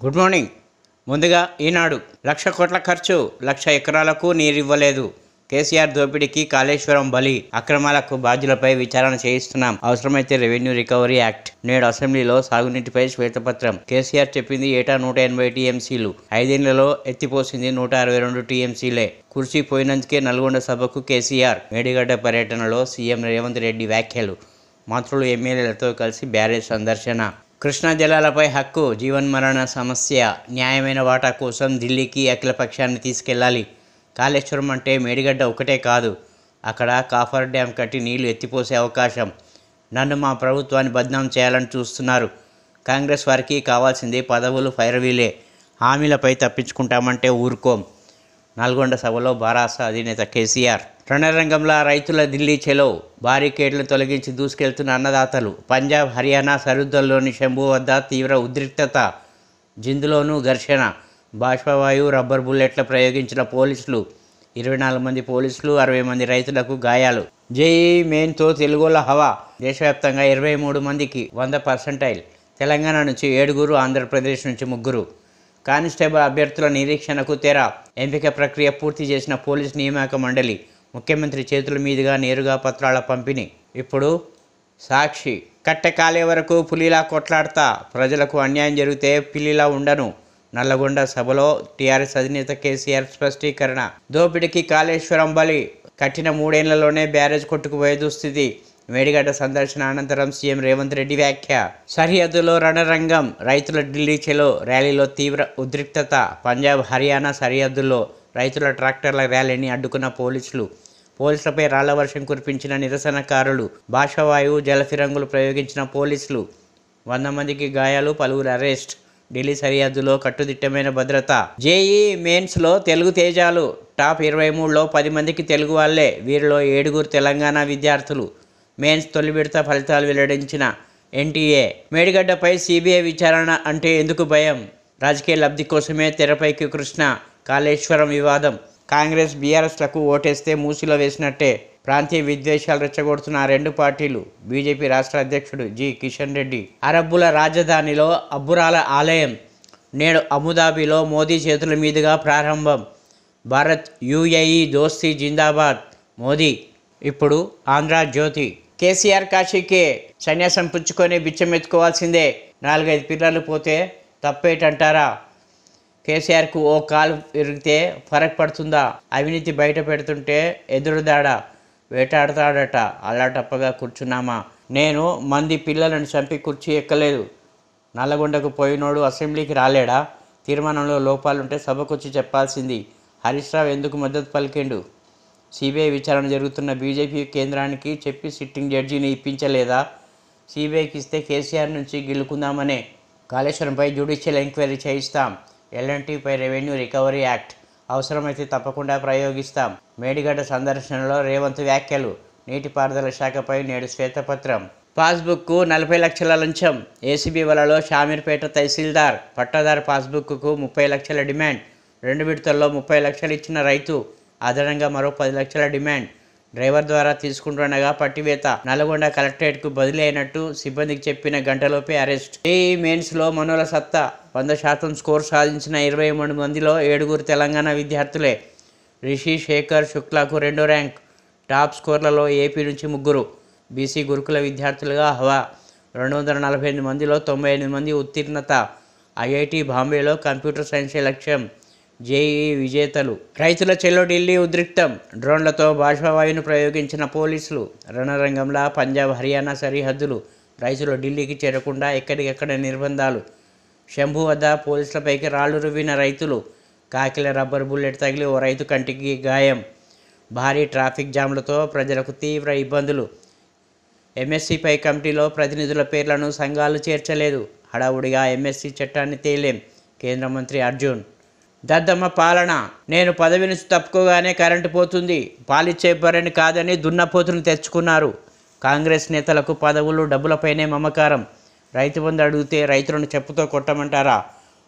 Good morning. ముందుగా ఈనాడు 1,00,000 కోట్ల ఖర్చు, 1,00,000 ఎకరాలకు నీరివ్వలేదు. కేసీఆర్ దోపిడీకి కాళేశ్వరం బలి, అక్రమాలకు బాధ్యులపై విచారణ చేయిస్తున్నాం, అవసరమైతే రెవెన్యూ రికవరీ యాక్ట్. నేడు అసెంబ్లీలో సాగునీటిపై శ్వేతపత్రం. కేసీఆర్ చెప్పింది ఏటా 180 టీఎంసీలు, 5 ఏళ్లలో ఎత్తిపోసింది 162 టీఎంసీలే. కుర్చీ పోయినందుకే నల్గొండ సభకు కేసీఆర్. మేడిగడ్డ పర్యటనలో సీఎం రేవంత్ రెడ్డి వ్యాఖ్యలు. మంత్రులు ఎమ్మెల్యేలతో కలిసి బ్యారేజ్ సందర్శన. కృష్ణా జలాలపై హక్కు, జీవన్మరణ సమస్య, న్యాయమైన వాటా కోసం ఢిల్లీకి అఖిలపక్షాన్ని తీసుకెళ్లాలి. కాళేశ్వరం అంటే మేడిగడ్డ ఒకటే కాదు, అక్కడ కాఫర్ డ్యాం కట్టి నీళ్లు ఎత్తిపోసే అవకాశం. నన్ను మా ప్రభుత్వాన్ని బద్నాం చేయాలని చూస్తున్నారు. కాంగ్రెస్ వారికి కావాల్సింది పదవులు, ఫైరవీలే. హామీలపై తప్పించుకుంటామంటే ఊరుకోం. నల్గొండ సభలో బారాస అధినేత కేసీఆర్. రణరంగంలో రైతుల ఢిల్లీ చెలో, బారికేడ్లను తొలగించి దూసుకెళ్తున్న అన్నదాతలు. పంజాబ్, హర్యానా సరిహద్దుల్లోని శంభు వద్ద తీవ్ర ఉద్రిక్తత, జిందులోనూ ఘర్షణ. బాష్పవాయువు, రబ్బర్ బుల్లెట్ల ప్రయోగించిన పోలీసులు. 24 మంది పోలీసులు, 60 మంది రైతులకు గాయాలు. జేఈ మెయిన్తో తెలుగుల హవా. దేశవ్యాప్తంగా 23 మందికి 100%. తెలంగాణ నుంచి 7, ఆంధ్రప్రదేశ్ నుంచి 3. కానిస్టేబుల్ అభ్యర్థుల నిరీక్షణకు తెర. ఎంపిక ప్రక్రియ పూర్తి చేసిన పోలీస్ నియామక మండలి. ముఖ్యమంత్రి చేతుల మీదుగా నేరుగా పత్రాల పంపిణీ. ఇప్పుడు సాక్షి. కట్టె కాలే వరకు పులిలా కొట్లాడతా, ప్రజలకు అన్యాయం జరిగితే పిల్లిలా ఉండను. నల్లగొండ సభలో టీఆర్ఎస్ అధినేత కేసీఆర్ స్పష్టీకరణ. దోపిడీకి కాళేశ్వరం బలి, కట్టిన 3 ఏళ్లలోనే బ్యారేజ్ కొట్టుకుపోయే దుస్థితి. మేడిగడ్డ సందర్శన అనంతరం సీఎం రేవంత్ రెడ్డి వ్యాఖ్య. సరిహద్దులో రణరంగం, రైతుల ఢిల్లీ చెలో, ర్యాలీలో తీవ్ర ఉద్రిక్తత. పంజాబ్, హర్యానా సరిహద్దుల్లో రైతుల ట్రాక్టర్ల ర్యాలీని అడ్డుకున్న పోలీసులు. పోలీసులపై రాళ్ల వర్షం కురిపించిన నిరసనకారులు. బాష్పవాయువు, జలఫిరంగులు ప్రయోగించిన పోలీసులు. 100 మందికి గాయాలు, పలువురు అరెస్ట్. ఢిల్లీ సరిహద్దులో కట్టుదిట్టమైన భద్రత. జేఈ మెయిన్స్లో తెలుగు తేజాలు. టాప్ 23లో 10 మందికి తెలుగు వాళ్లే. వీరిలో 7 తెలంగాణ విద్యార్థులు. మెయిన్స్ తొలి విడత ఫలితాలు వెల్లడించిన ఎన్టీఏ. మేడిగడ్డపై సీబీఐ విచారణ అంటే ఎందుకు భయం? రాజకీయ లబ్ధి కోసమే తెరపైకి కృష్ణ. కాళేశ్వరం వివాదం. కాంగ్రెస్, బీఆర్ఎస్లకు ఓటేస్తే మూసిలో వేసినట్టే. ప్రాంతీయ విద్వేషాలు రెచ్చగొడుతున్న ఆ 2 పార్టీలు. బీజేపీ రాష్ట్ర అధ్యక్షుడు జి కిషన్ రెడ్డి. అరబ్బుల రాజధానిలో అబ్బురాల ఆలయం నేడు అబుదాబిలో మోదీ చేతుల మీదుగా ప్రారంభం. భారత్ యూఏఈ దోస్తీ జిందాబాద్, మోదీ. ఇప్పుడు ఆంధ్రజ్యోతి. కేసీఆర్ కాశీకే, సన్యాసం పుచ్చుకొని బిచ్చమెత్తుకోవాల్సిందే. 4-5 పిల్లలు పోతే తప్పేటంటారా? కేసీఆర్కు ఓ కాలు విరిగితే ఫరక్ పడుతుందా? అవినీతి బయట పెడుతుంటే ఎదురుదాడా? వేటాడతాడట. అల్లాటప్పగా కూర్చున్నామా? నేను మంది పిల్లలను చంపి కుర్చీ ఎక్కలేదు. నల్లగొండకు పోయినోడు అసెంబ్లీకి రాలేడా? తీర్మానంలో లోపాలుంటే సభకొచ్చి చెప్పాల్సింది. హరీష్ రావు ఎందుకు మద్దతు పలికిండు? సిబిఐ విచారణ జరుగుతున్న బీజేపీ కేంద్రానికి చెప్పి సిట్టింగ్ జడ్జిని ఇప్పించలేదా? సిబిఐకి ఇస్తే కేసీఆర్ నుంచి గిల్లుకుందామనే. కాళేశ్వరంపై జ్యుడిషియల్ ఎంక్వైరీ చేయిస్తాం. ఎల్ఎన్టీపై రెవెన్యూ రికవరీ యాక్ట్ అవసరమైతే తప్పకుండా ప్రయోగిస్తాం. మేడిగడ్డ సందర్శనలో రేవంత్ వ్యాఖ్యలు. నీటిపారుదల శాఖపై నేడు శ్వేతపత్రం. పాస్బుక్కు 40 లక్షల లంచం. ఏసీబీ వలలో షామీర్పేట తహసీల్దార్. పట్టాదారు పాస్బుక్కు 30 లక్షల డిమాండ్. 2 విడతల్లో 30 లక్షలు ఇచ్చిన రైతు. అదనంగా మరో 10 లక్షల డిమాండ్. డ్రైవర్ ద్వారా తీసుకుంటుండగా పట్టివేత. నల్గొండ కలెక్టరేట్కు బదిలీ అయినట్టు సిబ్బందికి చెప్పిన గంటలోపే అరెస్ట్. జేఈ మెయిన్స్లో మనోల సత్తా. 100% స్కోర్ సాధించిన 23 మందిలో 7 తెలంగాణ విద్యార్థులే. రిషి, శేఖర్, శుక్లాకు 2వ ర్యాంక్. టాప్ స్కోర్లలో ఏపీ నుంచి 3. బీసీ గురుకుల విద్యార్థులుగా హవా. 248 మందిలో 98 మంది ఉత్తీర్ణత. ఐఐటి బాంబేలో కంప్యూటర్ సైన్సే లక్ష్యం. జేఈ విజేతలు. రైతుల చెల్లో ఢిల్లీ ఉద్రిక్తం. డ్రోన్లతో బాష్పవాయువును ప్రయోగించిన పోలీసులు. రణరంగంలో పంజాబ్, హర్యానా సరిహద్దులు. రైతులు ఢిల్లీకి చేరకుండా ఎక్కడికెక్కడ నిర్బంధాలు. శంభు వద్ద పోలీసులపైకి రాళ్లు రువ్విన రైతులు. కాకిల రబ్బర్ బుల్లెట్ తగిలి ఓ రైతు కంటికి గాయం. భారీ ట్రాఫిక్ జామ్లతో ప్రజలకు తీవ్ర ఇబ్బందులు. ఎంఎస్సీపై కమిటీలో ప్రతినిధుల పేర్లను సంఘాలు చేర్చలేదు. హడావుడిగా ఎంఎస్సీ చట్టాన్ని తేలేం. కేంద్ర మంత్రి అర్జున్. దద్దమ్మ పాలన. నేను పదవి నుంచి తప్పుకోగానే కరెంటు పోతుంది, పాలిచ్చే బర్రెని కాదని దున్నపోతును తెచ్చుకున్నారు. కాంగ్రెస్ నేతలకు పదవులు, డబ్బులపైనే మమకారం. రైతు బంధు అడిగితే రైతులను చెప్పుతో కొట్టమంటారా?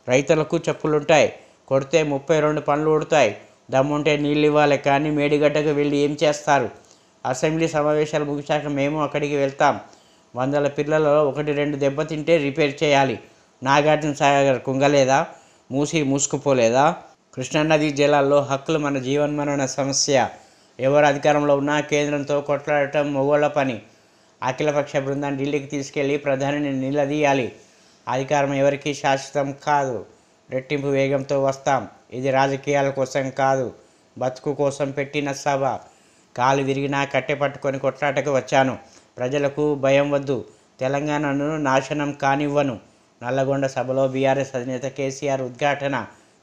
రైతులకు చెప్పులుంటాయి, కొడితే 32 పనులు ఊడతాయి. దమ్ముంటే నీళ్ళు ఇవ్వాలి, కానీ మేడిగడ్డకు వెళ్ళి ఏం చేస్తారు? అసెంబ్లీ సమావేశాలు ముగిశాక మేము అక్కడికి వెళ్తాం. 100 పిల్లలలో 1-2 దెబ్బతింటే రిపేర్ చేయాలి. నాగార్జున సాగర్ కుంగలేదా? మూసి మూసుకుపోలేదా? కృష్ణానదీ జలాల్లో హక్కులు మన జీవన్మరణ సమస్య. ఎవరు అధికారంలో ఉన్నా కేంద్రంతో కొట్లాడటం మొగోళ్ల పని. అఖిలపక్ష బృందాన్ని ఢిల్లీకి తీసుకెళ్లి ప్రధానిని నిలదీయాలి. అధికారం ఎవరికీ శాశ్వతం కాదు. రెట్టింపు వేగంతో వస్తాం. ఇది రాజకీయాల కోసం కాదు, బతుకు కోసం పెట్టిన సభ. కాలు విరిగినా కట్టె పట్టుకొని కొట్లాటకు వచ్చాను. ప్రజలకు భయం వద్దు. తెలంగాణను నాశనం కానివ్వను. నల్లగొండ సభలో బీఆర్ఎస్ అధినేత కేసీఆర్ ఉద్ఘాటన.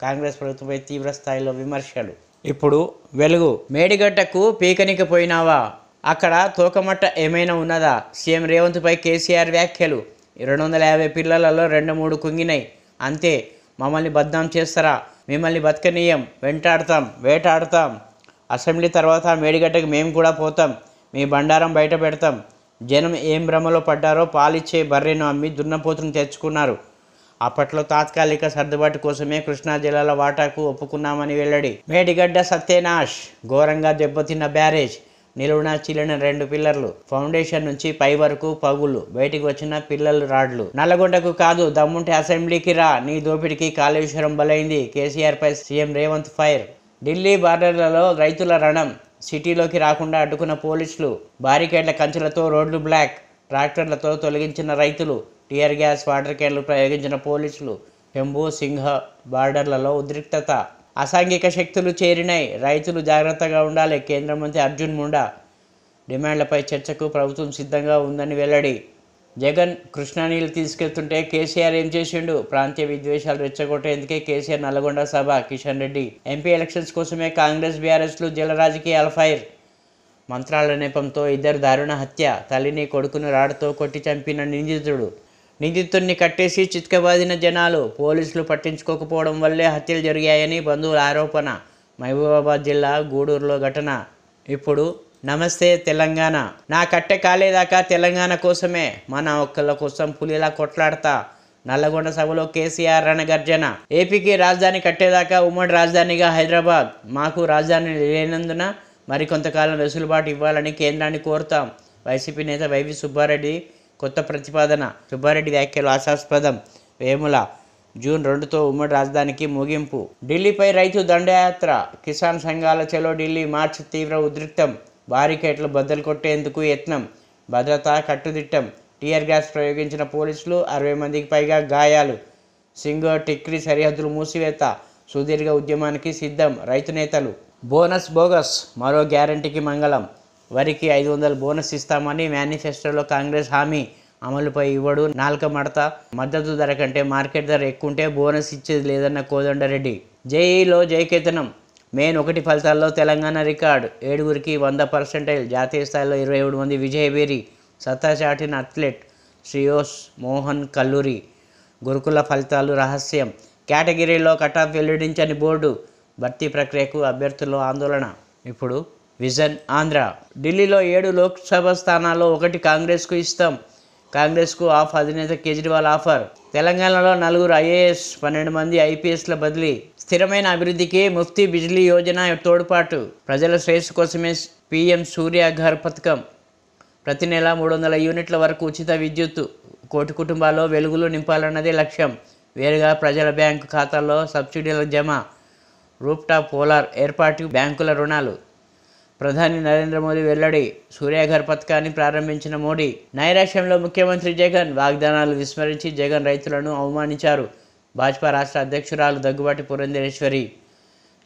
కాంగ్రెస్ ప్రభుత్వంపై తీవ్ర స్థాయిలో విమర్శలు. ఇప్పుడు వెలుగు. మేడిగడ్డకు పీకనికి పోయినావా? అక్కడ తోకమట్ట ఏమైనా ఉన్నదా? సీఎం రేవంత్పై కేసీఆర్ వ్యాఖ్యలు. 250 పిల్లలలో 2-3 కుంగినాయి అంతే. మమ్మల్ని బద్నాం చేస్తారా? మిమ్మల్ని బతకనీయం, వెంటాడతాం, వేటాడతాం. అసెంబ్లీ తర్వాత మేడిగడ్డకు మేము కూడా పోతాం. మీ బండారం బయట పెడతాం. జనం ఏం భ్రమలో పడ్డారో పాలిచ్చే బర్రెను అమ్మి దున్నపోతును తెచ్చుకున్నారు. అప్పట్లో తాత్కాలిక సర్దుబాటు కోసమే కృష్ణా జిల్లాల వాటాకు ఒప్పుకున్నామని వెల్లడి. మేడిగడ్డ సత్యనాష్. ఘోరంగా దెబ్బతిన్న బ్యారేజ్. నిలువున చీలిన 2 పిల్లర్లు. ఫౌండేషన్ నుంచి పై వరకు పగులు. బయటికి వచ్చిన పిల్లలు రాడ్లు. నల్లగొండకు కాదు, దమ్ముంటే అసెంబ్లీకి రా. నీ దోపిడికి కాళేశ్వరం బలైంది. కేసీఆర్ పై సీఎం రేవంత్ ఫైర్. ఢిల్లీ బార్డర్లలో రైతుల రణం. సిటీలోకి రాకుండా అడ్డుకున్న పోలీసులు. బారికేడ్ల కంచెలతో రోడ్లు బ్లాక్. ట్రాక్టర్లతో తొలగించిన రైతులు. టియర్ గ్యాస్, వాటర్ క్యాన్లు ప్రయోగించిన పోలీసులు. శంభు సింహ బార్డర్లలో ఉద్రిక్తత. అసాంఘిక శక్తులు చేరినాయి. రైతులు జాగ్రత్తగా ఉండాలి. కేంద్ర మంత్రి అర్జున్ ముండా. డిమాండ్లపై చర్చకు ప్రభుత్వం సిద్ధంగా ఉందని వెల్లడి. జగన్ కృష్ణా నీళ్లు తీసుకెళ్తుంటే కేసీఆర్ ఏం చేసిండు? ప్రాంతీయ విద్వేషాలు రెచ్చగొట్టేందుకే కేసీఆర్ నల్లగొండ సభ. కిషన్ రెడ్డి. ఎంపీ ఎలక్షన్స్ కోసమే కాంగ్రెస్ బీఆర్ఎస్లు జల రాజకీయాల ఫైర్. మంత్రాల నెపంతో 2 దారుణ హత్య. తల్లిని కొడుకును రాడ్తో కొట్టి చంపిన నిందితుడిని కట్టేసి చిత్కబాదిన జనాలు. పోలీసులు పట్టించుకోకపోవడం వల్లే హత్యలు జరిగాయని బంధువుల ఆరోపణ. మహబూబాబాద్ జిల్లా గూడూరులో ఘటన. ఇప్పుడు నమస్తే తెలంగాణ. నా కట్టె కాలేదాకా తెలంగాణ కోసమే, మన ఒక్కళ్ళ కోసం పులిలా కొట్లాడతా. నల్లగొండ సభలో కేసీఆర్ రణగర్జన. ఏపీకి రాజధాని కట్టేదాకా ఉమ్మడి రాజధానిగా హైదరాబాద్. మాకు రాజధాని లేనందున మరికొంతకాలం వెసులుబాటు ఇవ్వాలని కేంద్రాన్ని కోరుతాం. వైసీపీ నేత వైవి సుబ్బారెడ్డి కొత్త ప్రతిపాదన. సుబ్బారెడ్డి వ్యాఖ్యలు హాస్యాస్పదం. వేముల. జూన్ 2తో ఉమ్మడి రాజధానికి ముగింపు. ఢిల్లీపై రైతు దండయాత్ర. కిసాన్ సంఘాల చలో ఢిల్లీ మార్చ్ తీవ్ర ఉద్రిక్తం. బారికేట్లు బద్దలు కొట్టేందుకు యత్నం. భద్రత కట్టుదిట్టం. టియర్ గ్యాస్ ప్రయోగించిన పోలీసులు. 60 మందికి పైగా గాయాలు. సింగో టిక్రీ సరిహద్దులు మూసివేత. సుదీర్ఘ ఉద్యమానికి సిద్ధం రైతు నేతలు. Bonus bogus. మరో గ్యారంటీకి మంగళం. వరికి 500 బోనస్ ఇస్తామని మేనిఫెస్టోలో కాంగ్రెస్ హామీ. అమలుపై ఇవ్వడు నాల్క మడత. మద్దతు ధర కంటే మార్కెట్ ధర ఎక్కుంటే బోనస్ ఇచ్చేది లేదన్న కోదండరెడ్డి. జేఈలో జయకేతనం. మే 1 ఫలితాల్లో తెలంగాణ రికార్డు. 7గురికి 100%. జాతీయ స్థాయిలో 27 మంది విజయభేరి. సత్తా చాటిన అథ్లెట్ శ్రీయోస్ మోహన్ కల్లూరి. గురుకుల ఫలితాలు రహస్యం. కేటగిరీలో కటాఫ్ వెల్లడించని బోర్డు. భర్తీ ప్రక్రియకు అభ్యర్థుల్లో ఆందోళన. ఇప్పుడు విజన్ ఆంధ్ర. ఢిల్లీలో 7 లోక్సభ స్థానాల్లో 1 కాంగ్రెస్కు ఇస్తాం. కాంగ్రెస్కు ఆఫ్. అధినేత కేజ్రీవాల్ ఆఫర్. తెలంగాణలో 4 ఐఏఎస్, 12 మంది ఐపీఎస్ల బదిలీ. స్థిరమైన అభివృద్ధికి ముఫ్తీ బిజ్లీ యోజన తోడ్పాటు. ప్రజల శ్రేయస్సు కోసమే పీఎం సూర్యఘర్ పథకం. ప్రతి నెల 300 యూనిట్ల వరకు ఉచిత విద్యుత్తు. 1 కోటి కుటుంబాల్లో వెలుగులు నింపాలన్నదే లక్ష్యం. వేరుగా ప్రజల బ్యాంకు ఖాతాల్లో సబ్సిడీల జమ. రూఫ్టాప్ సోలార్ ఏర్పాటు. బ్యాంకుల రుణాలు. ప్రధాని నరేంద్ర మోదీ వెల్లడి. సూర్యఘర్ పథకాన్ని ప్రారంభించిన మోడీ. నైరాశ్యంలో ముఖ్యమంత్రి జగన్. వాగ్దానాలు విస్మరించి జగన్ రైతులను అవమానించారు. భాజపా రాష్ట్ర అధ్యక్షురాలు దగ్గుబాటి పురంధేశ్వరి.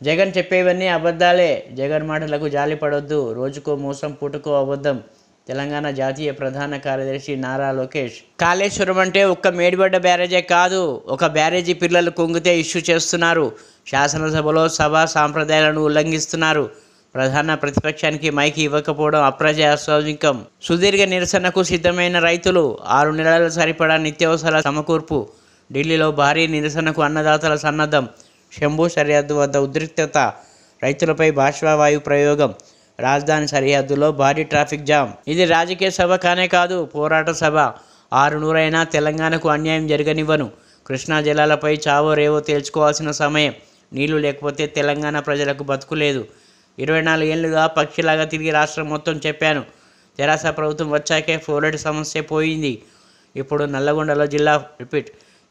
జగన్ చెప్పేవన్నీ అబద్ధాలే. జగన్ మాటలకు జాలిపడొద్దు. రోజుకో మోసం, పూటకో అబద్ధం. తెలంగాణ జాతీయ ప్రధాన కార్యదర్శి నారా లోకేష్. కాళేశ్వరం అంటే ఒక్క మేడిగడ్డ బ్యారేజే కాదు, ఒక బ్యారేజీ పిల్లలు కుంగితే ఇష్యూ చేస్తున్నారు. శాసనసభలో సభా సాంప్రదాయాలను ఉల్లంఘిస్తున్నారు. ప్రధాన ప్రతిపక్షానికి మైకి ఇవ్వకపోవడం అప్రజాస్వామికం. సుదీర్ఘ నిరసనకు సిద్ధమైన రైతులు. 6 నెలల సరిపడా నిత్యావసరాల సమకూర్పు. ఢిల్లీలో భారీ నిరసనకు అన్నదాతల సన్నద్ధం. శంభు సరిహద్దు వద్ద ఉద్రిక్తత. రైతులపై బాష్పవాయు ప్రయోగం. రాజధాని సరిహద్దులో భారీ ట్రాఫిక్ జామ్. ఇది రాజకీయ సభ కానే కాదు, పోరాట సభ. 6 నూరైనా తెలంగాణకు అన్యాయం జరగనివ్వను. కృష్ణా జలాలపై చావో రేవో తేల్చుకోవాల్సిన సమయం. నీళ్లు లేకపోతే తెలంగాణ ప్రజలకు బతుకులేదు. 24 ఏళ్లుగా పక్షిలాగా తిరిగి రాష్ట్రం మొత్తం చెప్పాను. తెరాస ప్రభుత్వం వచ్చాకే ఫ్లోరైడ్ సమస్య పోయింది. ఇప్పుడు నల్లగొండలో జిల్లా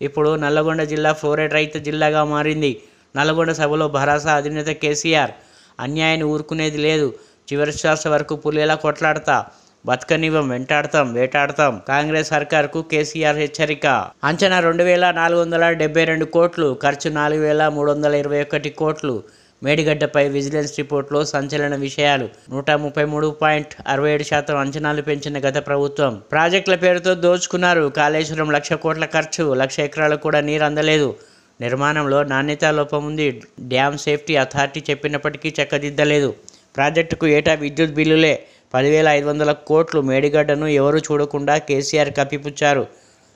ఇప్పుడు నల్లగొండ జిల్లా ఫ్లోరైడ్ రహిత జిల్లాగా మారింది. నల్లగొండ సభలో భరాసా అధినేత కేసీఆర్ అన్యాయాన్ని ఊరుకునేది లేదు, చివరి శ్వాస వరకు పులిలా కొట్లాడతా, బతకనివ్వం, వెంటాడతాం, వేటాడతాం. కాంగ్రెస్ సర్కార్కు కేసీఆర్ హెచ్చరిక. అంచనా 2,472 కోట్లు, ఖర్చు 4,321 కోట్లు. మేడిగడ్డపై విజిలెన్స్ రిపోర్టులో సంచలన విషయాలు. 133.67% అంచనాలు పెంచిన గత ప్రభుత్వం. ప్రాజెక్టుల పేరుతో దోచుకున్నారు. కాళేశ్వరం 1,00,000 కోట్ల ఖర్చు, 1,00,000 ఎకరాలకు కూడా నీరు అందలేదు. నిర్మాణంలో నాణ్యతా లోపం ఉంది. డ్యామ్ సేఫ్టీ అథారిటీ చెప్పినప్పటికీ చక్కదిద్దలేదు. ప్రాజెక్టుకు ఏటా విద్యుత్ బిల్లులే 10,500 కోట్లు. మేడిగడ్డను ఎవరూ చూడకుండా కేసీఆర్ కప్పిపుచ్చారు.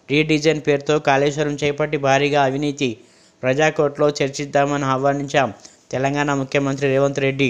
రీడిజైన్ పేరుతో కాళేశ్వరం చేపట్టి భారీగా అవినీతి. ప్రజాకోర్టులో చర్చిద్దామని ఆహ్వానించాం. తెలంగాణ ముఖ్యమంత్రి రేవంత్ రెడ్డి.